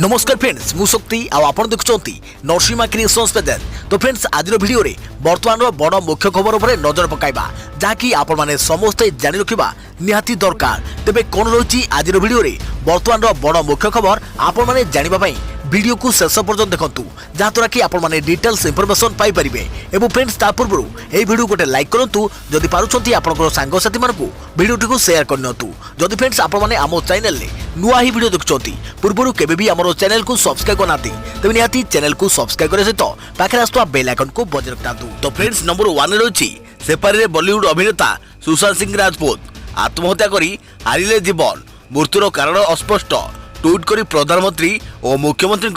नमस्कार फ्रेंड्स मु शक्ति आपण देखुंती नरसिंहा क्रिएशंस पेज। तो फ्रेंड्स आज वीडियो रे वर्तमान बड़ मुख्य खबर उपर नजर पकाइबा जहाँकि आपण माने समस्ते जानि रखिबा निहाती दरकार। तेबे कोन रही आज वीडियो रे वर्तमान बड़ मुख्य खबर आपण माने जानिबा पई वीडियो को शेष पर्यंत देखंतु जहाँद्वारा कि आपण माने डिटेल्स इंफॉर्मेशन पाई परिबे। एवं फ्रेंड्स ता पूर्व ए वीडियो गोटे लाइक करंतु जदि पारुछंती आपनकर सांग साथी मानकु वीडियो को शेयर करनतु। जदि फ्रेंड्स आपण माने आमो चैनल ले नुआ ही वीडियो देखुछंती पूर्व केबे भी हमरो चैनल को सब्सक्राइब करनाती तबे निहाती चैनल को सब्सक्राइब करे सहित पाखे आस्तुवा बेल आइकन को बजाय रखतांतु। तो फ्रेंड्स नंबर 1 रही सेपारी बॉलीवुड अभिनेता सुशांत सिंह राजपूत आत्महत्या करी हारिले जीवन मृत्युर कारण अस्पष्ट ट्वीट करी प्रधानमंत्री और मुख्यमंत्री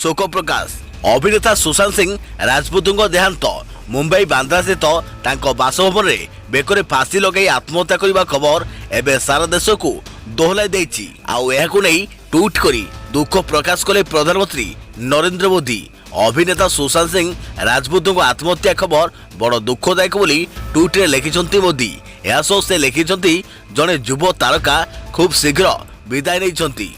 शोक प्रकाश। अभिनेता सुशांत सिंह राजपूत देहांत मुंबई बांद्रा स्थित बासभवन में बेकरे फांसी लगे आत्महत्या करने खबर एवं सारा देश को दोहलाई देछि। आउ एहाकु नहीं ट्वीट करी दुख प्रकाश कले प्रधानमंत्री नरेंद्र मोदी। अभिनेता सुशांत सिंह राजपूत आत्महत्या खबर बड़ दुखदायक बोली ट्वीट रे लिखिछंती मोदी। यासो से लिखिछंती जने युव तारका खूब शीघ्र विदाय नहीं।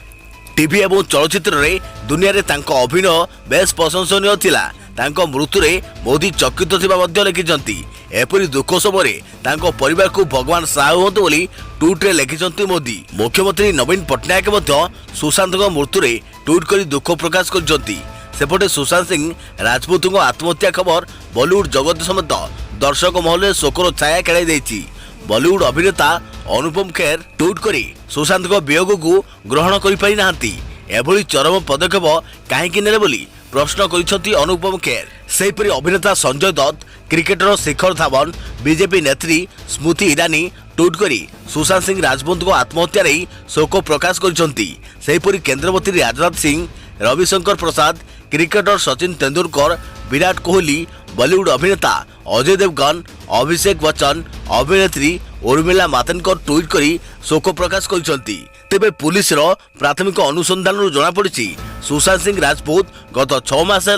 टीवी एवं चलचित्र रे दुनिया रे तांको अभिनय बेस प्रशंसनीय थिला। तांको मृत्यु रे मोदी चकित थिबा मध्य लिखिछंती। एपरि दुख समय तांको परिवार को भगवान सहाय होंतु बोली ट्वीट रे लिखिछंती मोदी। मुख्यमंत्री नवीन पटनायक मध्य सुशांत मृत्यु रे ट्वीट करी दुख प्रकाश करछंती। सेपटे सुशांत सिंह राजपूत आत्महत्या खबर बॉलीवुड जगत समेत दर्शक महल शोकर छाया खेलाई देछि। बॉलीवुड अभिनेता अनुपम खेर ट्वीट करी सुशांत वियोग को ग्रहण कर पारि नाहंती। एभली चरम पदक्षेप काहेकि नेले बोली प्रश्न करिसंती अनुपम खेर। सेहिपरि अभिनेता संजय दत्त, क्रिकेटर शिखर धवन, बीजेपी नेत्री स्मृति ईरानी ट्वीट करी सुशांत सिंह राजपूत आत्महत्या रे शोक प्रकाश करिसंती। सेहिपरि केंद्रमंत्री राजनाथ सिंह, रविशंकर प्रसाद, क्रिकेटर सचिन तेंदुलकर, विराट कोहली, बॉलीवुड अभिनेता अजय देवगन, अभिषेक बच्चन, अभिनेत्री उर्मिला मातोंडकर ट्वीट करी शोक प्रकाश करिसंती। तेबे पुलिस रो प्राथमिक अनुसंधान जना पड़ी सुशांत सिंह राजपूत गत 6 मास है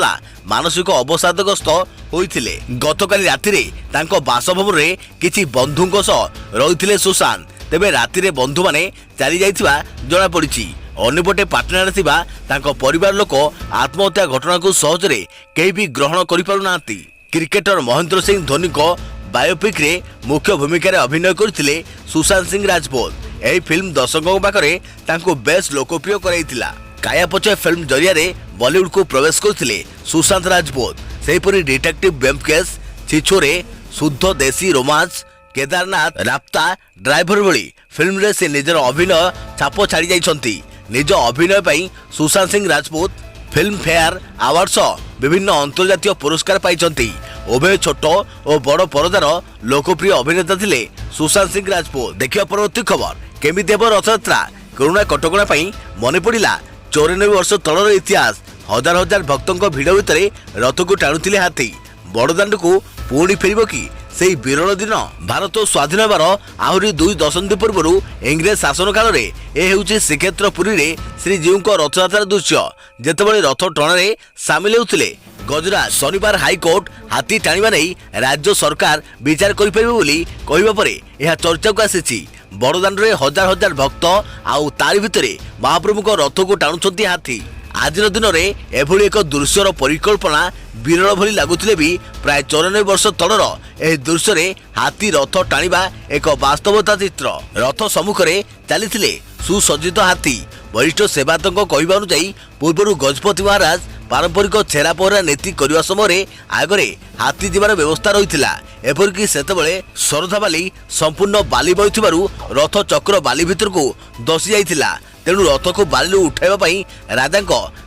मानसिक अवसादग्रस्त होइथिले। गतकाली राति रे तांको बासभवन रे किछि बंधुंक सह रहिथिले सुशांत। तेबे राति रे बंधु माने चली जाइथिबा जना पड़ी। अन्यपटे पाटना थिबा तांको परिवार लोक आत्महत्या घटना को सहजरे केही भी ग्रहण करि पारु नांती। क्रिकेटर महेंद्र सिंह धोनी को बायोपिक रे मुख्य भूमिका रे अभिनय करथिले सुशांत सिंह राजपूत। एही फिल्म दर्शकों पाखरे तांको बेस लोकप्रिय कराइथिला। कायापचे फिल्म जरिया रे बॉलीवुड को प्रवेश करथिले सुशांत राजपूत। सेहिपरि डिटेक्टिव ब्योमकेश, छिछोरे, शुद्ध देसी रोमांस, केदारनाथ, राप्ता, ड्राइवर भली फिल्म रे से निजर अभिनय छाप छाड़ी जाइछंती। निज अभिनय पई Sushant Singh Rajput film fair award विभिन्न अंतर्जातीय पुरस्कार पाइछंती। उभय छोट और बड़ परदार लोकप्रिय अभिनेता थिले सुशांत सिंह राजपूत। देखिया परवर्ती खबर केमिति हेब रथयात्रा। कोरोना कटकणा पई मने पड़िला 94 वर्ष तलर इतिहास। हजार हजार भक्तों भिड़ भितर रथ को टाणुथिले हाथी। बड़दाण्ड को पुणी फेरिबो कि सेही विरल दिन। भारत स्वाधीन होबार आहरी 2 दशंधि पूर्व इंग्रेज शासन काल रे ए हेउची श्रीक्षेत्र पुरी रे श्रीजीव रथयात्रा दृश्य जेतेबेले रथ टणारे सामिल होउथिले गजराज। शनिवार हाईकोर्ट हाथी टाणिबा नै राज्य सरकार विचार करि परिबे बोली कहिबा परे एहा चर्चा को आसीछि। बड़दाण्ड रे हजार हजार भक्त आउ तारि भितरे महाप्रभु को रथ को टाणुछंती हाथी। आज दिन में एभली एक दृश्यर परिकल्पना विरल भली लगुले भी प्राय 94 वर्ष तलर एह दृश्य रे हाथी रथ टाणिबा एक वास्तवता चित्र। रथ सम्मुख में चली सुसज्जित हाथी। वरिष्ठ सेवायतों कहवा अनुଯାयी पूर्व गजपति महाराज पारंपरिक छेरा पहरा नीति करने समय आगरे हाथी जीवार व्यवस्था रही। एपरिक सेतबेले शरधा बाली संपूर्ण बाली बही रथ चक्र बाली भितर को दसी जाइथिला। तेणु रथ को बाली उठाइबा राजा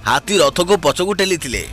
हाथी रथ को पछकु ठेली।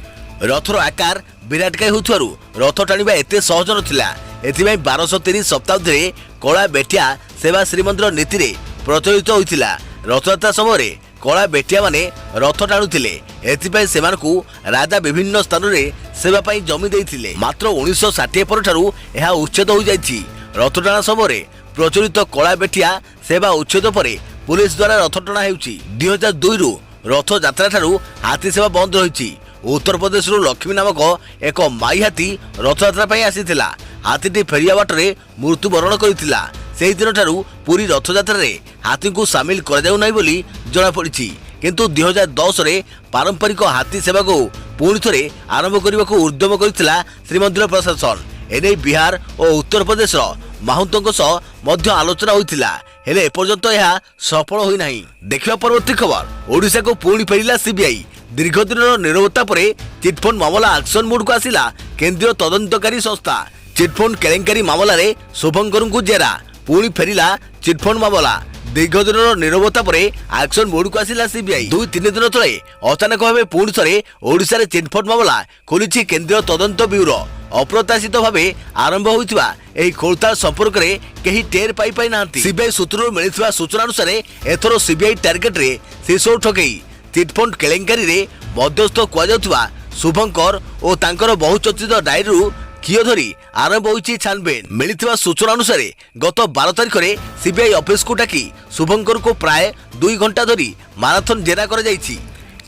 रथर आकार विराटकाय होथुवारु रथ टाणिबा एते सहज नथिला। एथिबाई 1230 शताब्दी रे कला बेटिया सेवा श्रीमंदिर नीति रे प्रचलित होइथिला। रथयात्रा समय कला बेटिया माने रथ टाणुथिले। एथिबाई सेमानकु राजा विभिन्न स्थान रे सेवा पाई जमी देइथिले। मात्र 1960 पर ठारु एहा उच्छेद हो जाइछि। रथ टाणा समय प्रचलित कला बेटिया सेवा उच्छेद परे पुलिस द्वारा रथ टणा हेउछि। 2002 रु रथ यात्रा ठारु हाथी सेवा बंद रहिछि। उत्तर प्रदेश रु लक्ष्मी नामक एक माई हाथी रथयात्रा पाई आसीथिला। हाथीटी फेरिया बाटरे मृत्युवरण करिथिला। सेही दिन ठारु पुरी रथयात्रा रे हाथी को सामिल करा जाउ नै बोली जणा पड़िछि। किंतु 2010 रे पारंपरिक हाथी सेवा को पुणी थे आरंभ करने को उद्यम करथिला श्रीमंदिर प्रशासन। एने बिहार और उत्तर प्रदेश महंतों सह आलोचना होइथिला, हेले एपर्यंत यह सफल होई नाही। देखिबा परवर्ती खबर, ओडिशा को पुणी फेरिला सीबीआई। दीर्घ दिन नीरवता पर चिटफंड मामला एक्शन मोड को आसिला केंद्रीय तदंतकारी संस्था। चिटफंड केलेंकारी मामला रे शुभंकर को जेरा, पुणी फेरिला चिटफंड मामला। दीर्घ दिन नीरवता पर एक्शन मोड को आसिला सीबीआई। 2-3 दिन तले अचानक भाव पुणी थे ओडिशा रे चिटफंड मामला खोली केंद्रीय तदंत ब्यूरो। अप्रत्याशित भावे आरंभ होइथिबा एही खोलताल संपर्क रे केही टेर पाई नांती। सीबीआई सूत्रରୁ मिलिथिबा सूचना अनुसार एथरो सीबीआई टार्गेट रे शेषो ठकेई चिटफंड केलेंकारी रे मध्यस्थ कुआ जाउथिबा शुभंकर और तांकर बहुचर्चित डायरीरू कियो धरी आरंभ होइछि छानबीन। मिलिथिबा सूचना अनुसार गत 12 तारिख रे सीबीआई ऑफिस को डाकी शुभंकर को प्राय 2 घंटा धरी माराथन जेरा कर जाइछि।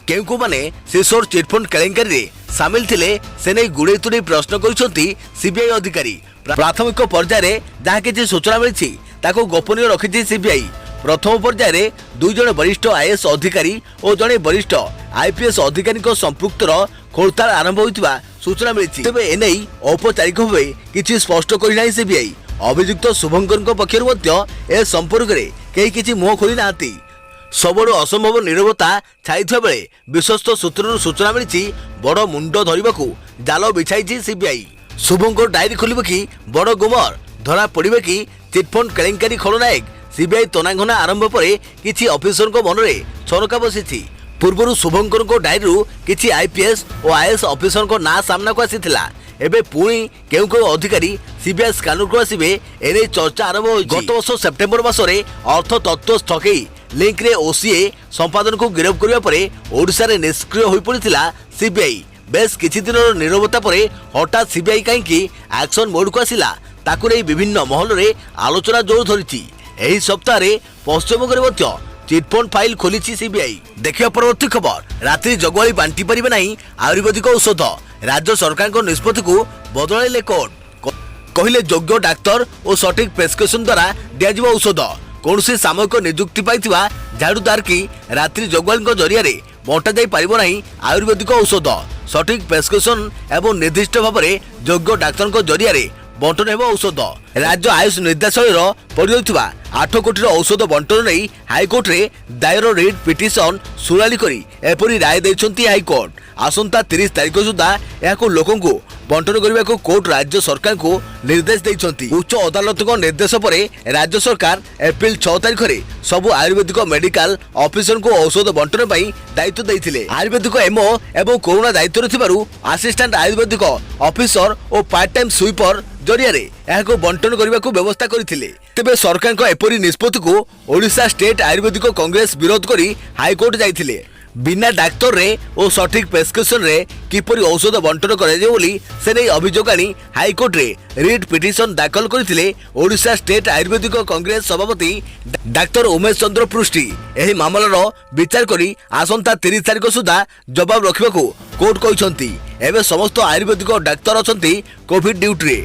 केउ को माने शेषोर चिटफंड केलेंकारी रे सामिल थिले से नहीं गुड़े तुड़े प्रश्न करिसंती सीबीआई अधिकारी। प्राथमिक पर्याय जहाँ किसी सूचना मिली ताको गोपनीय रखी सीबीआई। प्रथम पर्याय 2 जन वरिष्ठ आईएएस अधिकारी और जड़े वरिष्ठ आईपीएस अधिकारी संपुक्तर खोलताल आरंभ होइतिबा सूचना मिली। तेबे एने औपचारिक भावे किछि स्पष्ट करिना सीबीआई। अभियुक्त शुभंकर पक्षरु ए संपर्क में कहीं किछि मुह खोली नांती। सबुठु असंभव नीरवता छाई बेले विश्वस्त सूत्रରୁ सूचना मिली बड़ मुंड धरने को जाल बिछाई सीबीआई। शुभंकर डायरी खोलिबे कि बड़ गुमर धरा पड़े कि चिटफंड केलेंकारी खलनायक। सीबीआई तनाघना आरंभ पर किछि ऑफिसर को मन में छरका बसी। पूर्व शुभंकर डायरी किछि आईपीएस और आईएएस ऑफिसर को ना सामना को आसीथिला। एबे पुणी केउ केउ अधिकारी सीबीआई स्कैनर को आसीबे एने चर्चा आरंभ होई। गत वर्ष सेप्टेम्बर मासरे अर्थ तत्व ठकेई लिंक रे ओसीए संपादन को गिरफ्त करबा परे ओडिशा रे निष्क्रिय होई पड़िथिला सीबीआई। बेस किछि दिन नीरवता परे हठात सीबीआई काईकि एक्शन मोड को आसिला ताकु रे विभिन्न महल रे आलोचना जोर धरिछि। एही सप्ताह रे पश्चिमबंग रे मध्य चिटफंड फाइल खोलिछि सीबीआई। देखिया परवर्ती खबर, रात्रि जगवाली बांटी परिबे नाही आयुर्वेदिक औषध। राज्य सरकार को निष्पत्ति को बदलाइले कोर्ट। कहले योग्य डाक्तर और सठिक प्रेस्क्रिप्शन द्वारा दिया औषध। कौन सामयिक नियुक्ति पाइथिबा झाड़ूदार की रात्रि जगवाली जरिया बंटा जाई परिबो नाही आयुर्वेदिक औषध। सठिक प्रेस्क्रिप्शन एवं निर्दिष्ट भाव में योग्य डाक्तर जरिया बंटन हेब औषध। राज्य आयुष निर्देशालय पड़िया 8 कोटी औषध बंटन नहीं हाइकोर्ट रे दायर रिट पिटिशन शुणाणी करी एपरी राय देइछंती हाइकोर्ट। आसंता 30 तारिख सुधा यह लोकों को बंटन करने को कोर्ट राज्य सरकार को निर्देश देइछंती। उच्च अदालत निर्देश पर राज्य सरकार एप्रिल 6 तारिख रे सबु आयुर्वेदिक मेडिकल ऑफिसर को औषध बंटन पई दायित्व देइथिले। आयुर्वेदिक एमओ एवं कोरोना दायित्व थिबारु असिस्टेंट आयुर्वेदिक ऑफिसर और पार्ट टाइम स्वीपर जरिया यह बंटन करने को व्यवस्था करथिले। तेबे सरकार को एपरी निष्पत्ति को ओडिशा स्टेट आयुर्वेदिक कांग्रेस विरोध करी हाईकोर्ट जाइथिले। बिना डाक्तर रे और सठिक प्रेस्क्रिप्शन रे किपरि औषध बंटन कराए बोली से नहीं अभियोग आनी हाईकोर्ट रे रिट पिटिशन दाखल करथिले ओडिशा स्टेट आयुर्वेदिक कांग्रेस सभापति डाक्तर उमेश चंद्र पृष्टि। एही मामलार विचार करी आसंता 30 तारिख सुधा जवाब रखिबाकू कोर्ट कहिसंती। एबे समस्त आयुर्वेदिक डाक्तर अछंती कोविड ड्यूटी रे,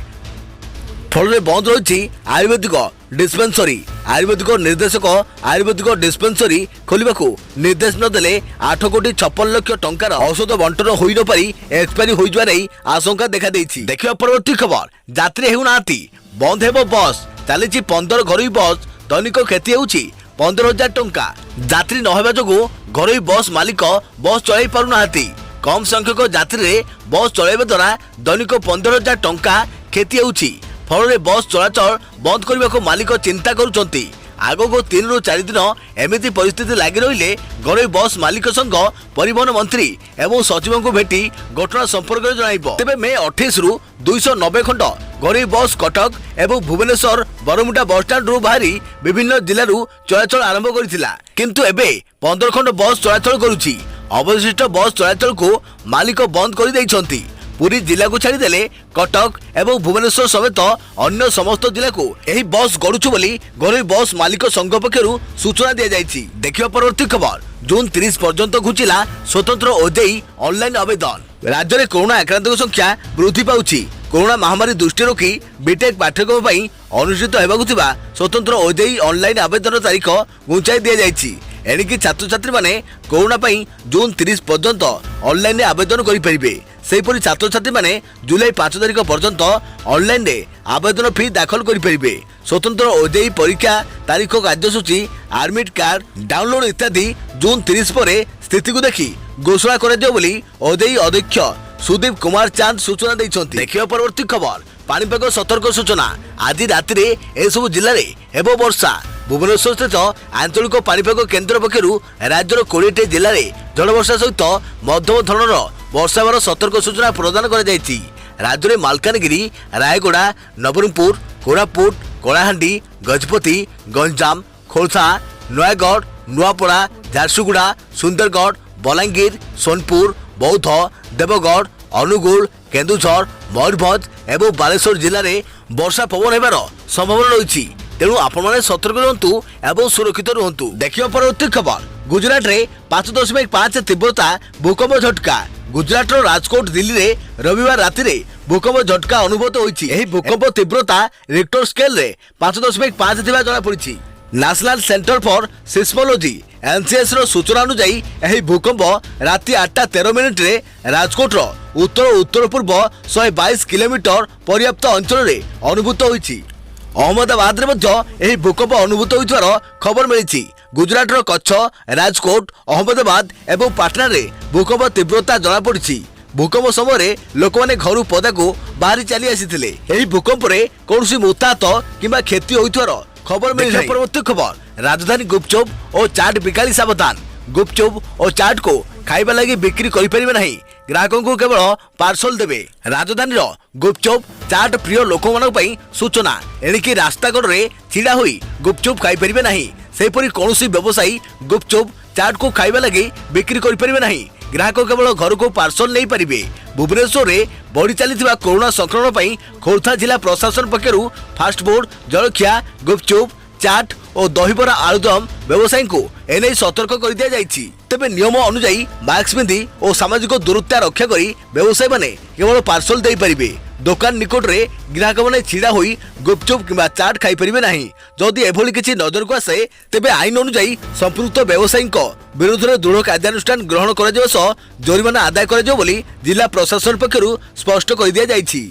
फल बंद रही आयुर्वेदिक डिस्पेंसरी। आयुर्वेदिक निर्देशक आयुर्वेदिक डिस्पेंसरी खोलने को निर्देश नदेले 8 कोटी 56 लाख टंकार औषध बंटन हो न पारी एक्सपायरी हो जाए आशंका देखा देइछि। देखिबा परवर्ती खबर, यात्री हेउनांती बंद हेबो बस। चली 15 घरोई बस, दैनिक क्षति होउछि 15,000 टंका। यात्री न हेबा जोगु घरोई बस मालिक बस चलाई पारु नांती। कम संख्यक यात्री रे बस चलाइबा द्वारा दैनिक 15,000 टंका क्षति होउछि। फल बस चलाचल बंद करने को मालिक चिंता करुचंती। आगो को 3 ରୁ 4 दिन एमिति परिस्थिति लगी रहिले घरोई बस मालिक संघ परिवहन मंत्री एवं सचिव को भेटी घटना संपर्क में जणाइबो। तेबे मे 28 ରୁ 290 खंड घरोई बस कटक एवं भुवनेश्वर बरमुंडा बस स्टैंड रू बाहरी विभिन्न जिलू चलाचल आरंभ करथिला, किंतु एबे 15 खंड बस चलाचल करुछि। अवशिष्ट बस चलाचल को मालिक बंद कर दैछंती। पूरी जिला को छाड़देले कटक एवं भुवनेश्वर समेत अन्य समस्त जिला को यही बस गड़ुछु बोली घरोई बस मालिक संघ पक्षरु सूचना दिया जाइछि। देखिबा परवर्ती खबर, जून 30 पर्यंत घुचिला स्वतंत्र ओजेई ऑनलाइन आवेदन। राज्य में कोरोना आक्रांत संख्या वृद्धि पाउछि। कोरोना महामारी दृष्टि रखी बीटेक पाठ्यक्रम पर अनुष्ठित होबाकु थिबा स्वतंत्र ओजेई ऑनलाइन आवेदन तारीख घुंचाई दिया जाइछि। एणिकी छात्र छात्री माने कोरोना जून 30 पर्यंत ऑनलाइन आवेदन करेंगे। सेहीपरि छात्र छात्री माने जुलाई 5 तारिख पर्यंत ऑनलाइन आवेदन फी दाखल करेंगे। स्वतंत्र ओजेई परीक्षा तारीख कार्यसूची एडमिट कार्ड डाउनलोड इत्यादि जून 30 पर स्थिति को देखि घोषणा कर ओजेई अध्यक्ष सुदीप कुमार चांद सूचना देइछन्ति। देखियो परवर्ती खबर पाणीपाग सतर्क सूचना। आज राति ए सब जिले में हेबो वर्षा। भुवनेश्वर स्थित आंचलिक पाणीपाग केन्द्र पक्षर राज्यर 20टी जिले में झड़वर्षा सहित मध्यम धरणर वर्षा होवार सतर्क सूचना प्रदान कर राज्य में मालकानगिरी, रायगड़ा, नवरंगपुर, कोरापुट, कलाहांडी, गजपति, गंजाम, खोर्धा, नयागढ़, नुआपड़ा, झारसुगुड़ा, सुंदरगढ़, बलांगीर, सोनपुर, बौद्ध, देवगढ़, अनुगुल, केन्दुझर, मयूरभंज एवं बालेश्वर जिले में वर्षा पवन होबार संभावना रही। तेणु आपण मैंने सतर्क रुहतु एवं सुरक्षित रुहतु। देखिए परवर्ती खबर गुजरात में 5.5 तीव्रता भूकंप झटका। गुजरात राजकोट दिल्ली में रविवार राति में भूकंप झटका अनुभूत होइछि। एही भूकंप तीव्रता रिक्टर स्केल रे 5.5 थिबा जणा पड़िछि। National centre for seismology NCS रो सूचना अनुसार एही भूकंप राति 8:13 रे राजकोट रो उत्तर उत्तर पूर्व 122 किलोमीटर पर्याप्त अंचल रे अनुभूत होइछि। अहमदाबाद रे मध्य एही भूकंप अनुभूत होइछार खबर मिलिछि। गुजरात रो कच्छ, राजकोट, अहमदाबाद एवं पाटना रे भूकंप तीव्रता जणा पड़िछि। भूकंप समय लोक मैंने घर पदा को बाहरी चली आसीथिले। एही भूकंप रे कोनोसी मृताहत किंबा क्षति होइथार खबर मिलिछि। परवर्ती खबर राजधानी गुपचुप और चाट बिकाली सावधान। गुपचुप और चाट को खाइबा लगी बिक्री करि परिबे नहीं, ग्राहकों को केवल पार्सल देवे। राजधानी गुपचुप चाट प्रिय लोक सूचना। एणिकी रास्ता कड़ रे छिड़ा हुई गुपचुप खाई परिबे नहीं। सेपरी कौनसी व्यवसायी गुपचुप चाट को खाइबा लगी बिक्री करि परिबे नहीं, ग्राहक केवल घर को पार्सल नहीं पारिबे। भुवनेश्वर में बढ़ी चली कोरोना संक्रमण खोर्धा जिला प्रशासन पक्षर फास्टफुड, जलखिया, गुपचुप, चाट और दहीबरा आलुदम व्यवसायी को एने सतर्क कर दिया जाइछि। तेबे नियम अनुसायी मास्क पिंधि और सामाजिक दूरता रक्षा करी व्यवसायी माने केवल पार्सल दे पारिबे। दुकान निकट रे ग्राहक माने छिड़ा होई गुपचुप किंबा चाट खाई परिबे नहीं। जदि एभली किछि नजर को आसे तेबे आईन अनुसायी संपृक्त व्यवसायी विरुद्ध में दृढ़ कार्यानुष्ठान ग्रहण कर जोरिमाना आदाय कर जिला प्रशासन पक्षर स्पष्ट कर दिया जाइछि।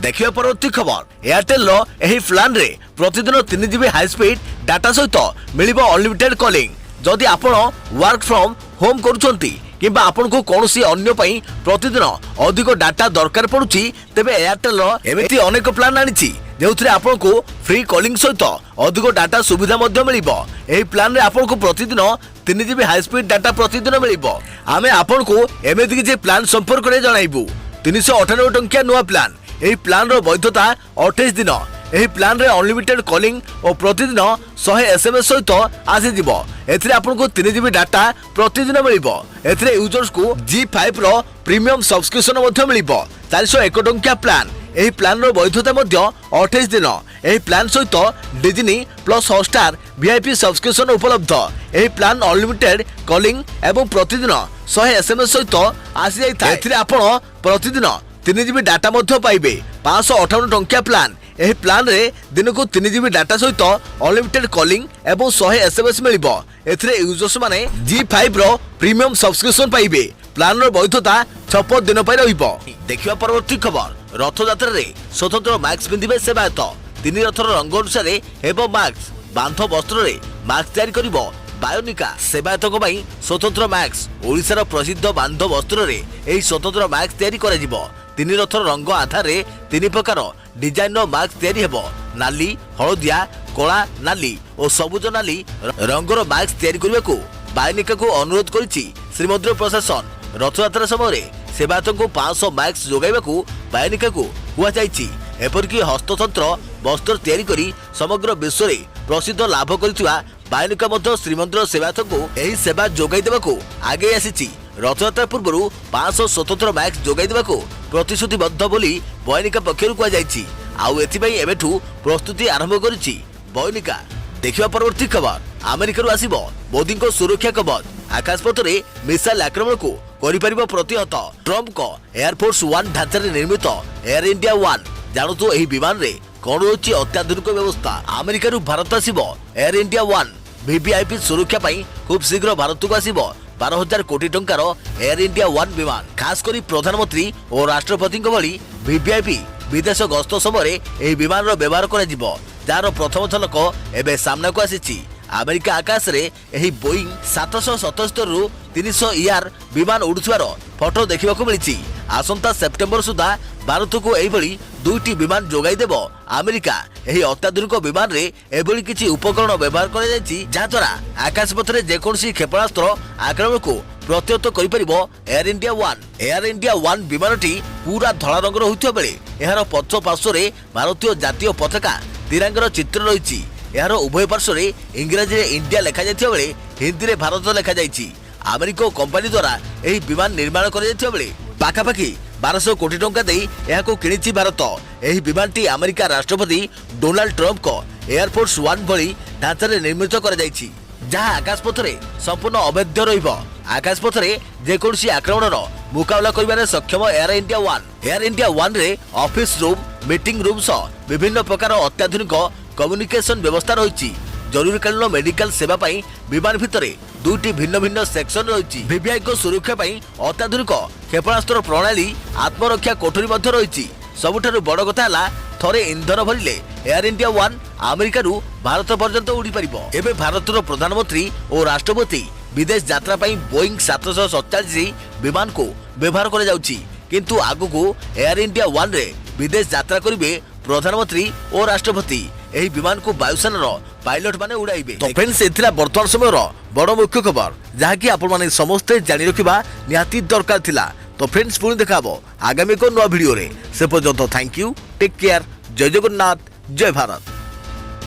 देखिए परवर्ती खबर एयरटेल एही प्लान रे प्रतिदिन 3 GB हाई स्पीड डाटा सहित मिलिबो अनलिमिटेड कॉलिंग। जदि आपण वर्क फ्रॉम होम करूछंती किंबा आपण को कोनोसी अन्य पई प्रतिदिन अधिक डाटा दरकार पड़ुछि तेबे एयरटेल एमिति अनेक प्लान आनिछि जेउथरे आपण को फ्री कॉलिंग सहित अधिक डाटा सुविधा मध्य मिलिबो। एही प्लान रे आपण को प्रतिदिन 3 GB हाई स्पीड डाटा प्रतिदिन मिलिबो। आमे आपण को एमिति किछि प्लान संपर्क रे जणाइबु। 398 टंकिया नुवा प्लान। एही प्लान रो वैधता 28 दिन। एही प्लान रे अनलिमिटेड कॉलिंग और प्रतिदिन 100 SMS सहित आसी जिवो। एथिरे आपन को 3 GB डाटा प्रतिदिन मिलिबो। एथिरे यूजर्स को G5 रो प्रीमियम सब्सक्रिप्शन मध्य मिलिबो। 401 टंकिया प्लान। एही प्लान रो वैधता मध्य 28 दिन। एही प्लान सहित Disney plus Hotstar VIP subscription उपलब्ध। एही प्लान अनलिमिटेड कॉलिंग एवं प्रतिदिन 100 SMS सहित आसी जाइथा। एथिरे आपन प्रतिदिन 3 GB डाटा मध्य पाइबे। 558 टंकिया प्लान। एही प्लान रे दिन को 3 GB डाटा सहित अनलिमिटेड कॉलिंग एवं 100 SMS मिलिबो। एथिरे यूजर्स माने G5 रो प्रीमियम सब्सक्रिप्शन पाइबे। प्लान रो वैधता 56 दिन पय रहिबो। देखियो परवर्ती खबर रथ यात्रा रे स्वतंत्र मास्क पिंधिबे सेवायत। 3 रथर रंग अनुसार हेबो मास्क। बांध वस्त्र रे मास्क तयारी करिबो बायोनिका। सेवायतक पई स्वतंत्र मास्क। ओडिशार प्रसिद्ध बांध वस्त्र रे एही स्वतंत्र मास्क तयारी कराजिबो। 3 रथर रंग आधार रे 3 प्रकार डिजाइन मास्क तयारी हेबो। नाली, हळदिया, कला, नाली और सबुज नाली रंगर मास्क तयारी करबाकू बायोनिका को अनुरोध करिछि श्रीमंदिर प्रशासन। रथयात्रा समय सेवायतों को 500 मास्क जोगाइबाकू बायोनिका को हुआ जाइछि। एपरिक हस्ततंत्र वस्त्र तयारी करी समग्र विश्व में प्रसिद्ध लाभ करिथिबा बायोनिका मध्य श्रीमंदिर सेवायतों को एही सेवा जोगाई देबाकू आगे आसीछि। रथयात्रा पूर्व 500 स्वतंत्र मास्क जोगाई देबाकू प्रतिश्रुतिबद्ध बोली बायोनिका पक्षरु कुआ जाइछि। आउ एथिबाई एबेठू प्रस्तुति आरंभ करिछि बायोनिका। देखिबा परवर्ती खबर अमेरिका आसिबो मोदी को सुरक्षा कवच। आकाशपथ में मिसाइल आक्रमण को करिपारिबो प्रतिहत। ट्रम्प को एयरफोर्स 1 ढांचा निर्मित एयर इंडिया 1 जानतु एही विमान रे कौन रही अत्याधुनिक व्यवस्था। अमेरिका भारत आसिबो एयर इंडिया 1 वीवीआईपी सुरक्षा पाई खूब शीघ्र भारत को आसिबो 12,000 कोटी टंकार एयर इंडिया वन विमान। खास करी प्रधानमंत्री और राष्ट्रपति भली वीवीआईपी विदेश गस्त समय यह विमान व्यवहार कर जार प्रथम झलक एवं सामना को आसी। अमेरिका आकाश रे यही बोईंग 777 रु 300 ER विमान उड़ुथिबार फोटो देखा मिली। आसंता सेप्टेम्बर सुधा भारत को यही दुईटी विमान जोगाई देव अमेरिका। यही अत्याधुनिक विमान रे एभली किछि उपकरण व्यवहार कर जहाद्वारा आकाशपथ में जेकोसी क्षेपणास्त्र आक्रमण को प्रतिहत करिपरिबो एयर इंडिया वन। एयर इंडिया वन विमानटी पूरा धला रंगर होइथिबा बेले एहार पछ पार्श्व रे भारतीय जातीय पताका तिरंगार चित्र रही। यार उभय पार्श्व रे इंग्रजी रे इंडिया लिखा जाइथिबा बेले हिंदी रे भारत लिखा जाइछि। अमेरिका कंपनी द्वारा यही विमान निर्माण कर बेले पाखापाखि 1200 कोटी टंका दे यहाको किनिछि भारत। यही विमानटी अमेरिका राष्ट्रपति डोनाल्ड ट्रंप को एयरफोर्स वन भली ढांचारे निर्मित कर जाइछि, जहां आकाशपथ रे संपूर्ण अवैध रहिबो। आकाशपथ रे जेकोसी आक्रमणर मुकाबला करिबारे सक्षम air India one. Air India one रे ऑफिस रूम, मीटिंग रूम सह विभिन्न प्रकार अत्याधुनिक कम्युनिकेशन व्यवस्था रही। जरूरीकालीन मेडिकल सेवा पाई विमान भितरे दुईटी भिन्न भिन्न सेक्शन रही। वीवीआई को सुरक्षा पाई अत्याधुनिक क्षेपणास्त्र प्रणाली आत्मरक्षा कोठरी मध्य रही। सबुठारु बड़ कथा है थरे इंधन भरिले एयर इंडिया वन अमेरिका रु भारत पर्यंत उड़ी पारिबो। एबे भारतर प्रधानमंत्री और राष्ट्रपति विदेश यात्रा पाई बोईंग 747 विमान को व्यवहार कर जाउछि, किंतु आगुको एयर इंडिया वन रे विदेश यात्रा करिवे प्रधानमंत्री और राष्ट्रपति। यही विमान को वायुसेनार पायलट माने उड़ाइबे। तो फ्रेंड्स एथिला वर्तमान समय बड़ मुख्य खबर जहाँकि आपण माने समस्ते जानि रखिबा निहाती दरकार थिला। तो फ्रेंड्स पुणी देखाबो आगामी को नवा वीडियो रे। से पर्यंत थैंक यू, टेक केयर, जय जगन्नाथ, जय भारत।